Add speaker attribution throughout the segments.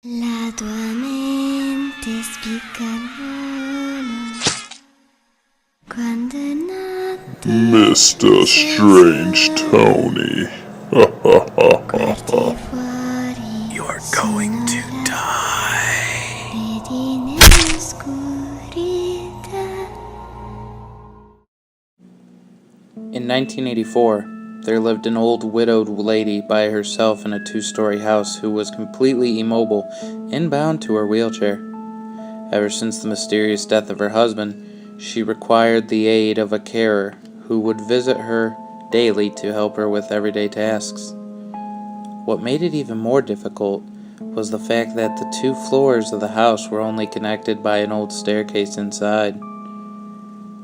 Speaker 1: La tua mente spiccano quando è notte.
Speaker 2: MR.StrangeTony.
Speaker 1: Guardi fuori.
Speaker 3: You're going to die.
Speaker 1: Vedi nell'oscurità.
Speaker 4: In 1984, there lived an old widowed lady by herself in a two-story house who was completely immobile and bound to her wheelchair. Ever since the mysterious death of her husband, she required the aid of a carer who would visit her daily to help her with everyday tasks. What made it even more difficult was the fact that the two floors of the house were only connected by an old staircase inside.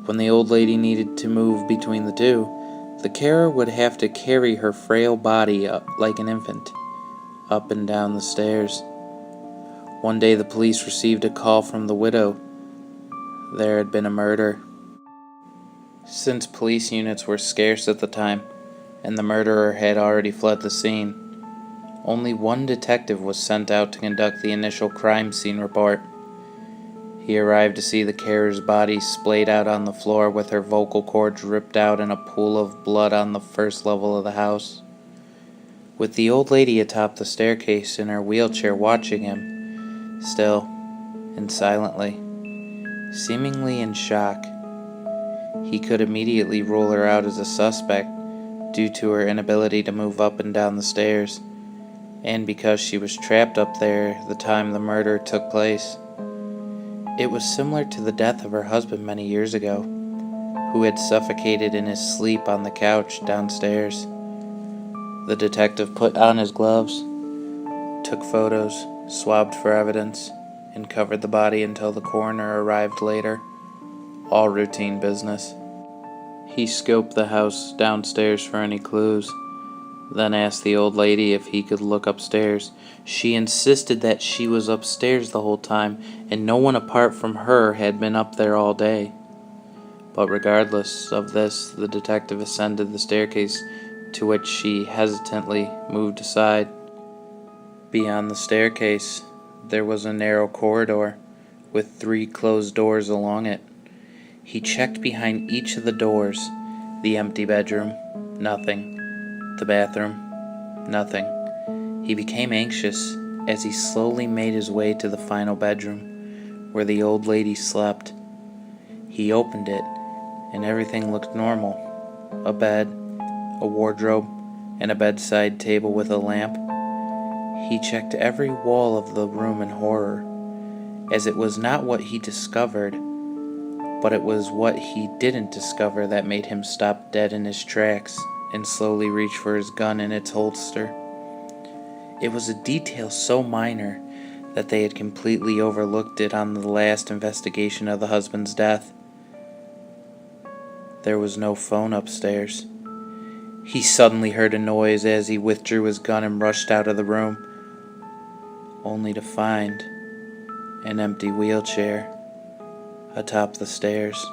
Speaker 4: When the old lady needed to move between the two, the carer would have to carry her frail body up like an infant, up and down the stairs. One day the police received a call from the widow. There had been a murder. Since police units were scarce at the time, and the murderer had already fled the scene, only one detective was sent out to conduct the initial crime scene report. He arrived to see the carer's body splayed out on the floor with her vocal cords ripped out and a pool of blood on the first level of the house. With the old lady atop the staircase in her wheelchair watching him, still and silently, seemingly in shock, he could immediately rule her out as a suspect due to her inability to move up and down the stairs, and because she was trapped up there the time the murder took place. It was similar to the death of her husband many years ago, who had suffocated in his sleep on the couch downstairs. The detective put on his gloves, took photos, swabbed for evidence, and covered the body until the coroner arrived later. All routine business. He scoped the house downstairs for any clues, then asked the old lady if he could look upstairs. She insisted that she was upstairs the whole time, and no one apart from her had been up there all day. But regardless of this, the detective ascended the staircase, to which she hesitantly moved aside. Beyond the staircase, there was a narrow corridor, with 3 closed doors along it. He checked behind each of the doors. The empty bedroom, nothing. The bathroom, nothing. He became anxious as he slowly made his way to the final bedroom, where the old lady slept. He opened it, and everything looked normal. A bed, a wardrobe, and a bedside table with a lamp. He checked every wall of the room in horror, as it was not what he discovered, but it was what he didn't discover that made him stop dead in his tracks and slowly reach for his gun in its holster. It was a detail so minor that they had completely overlooked it on the last investigation of the husband's death. There was no phone upstairs. He suddenly heard a noise as he withdrew his gun and rushed out of the room, only to find an empty wheelchair atop the stairs.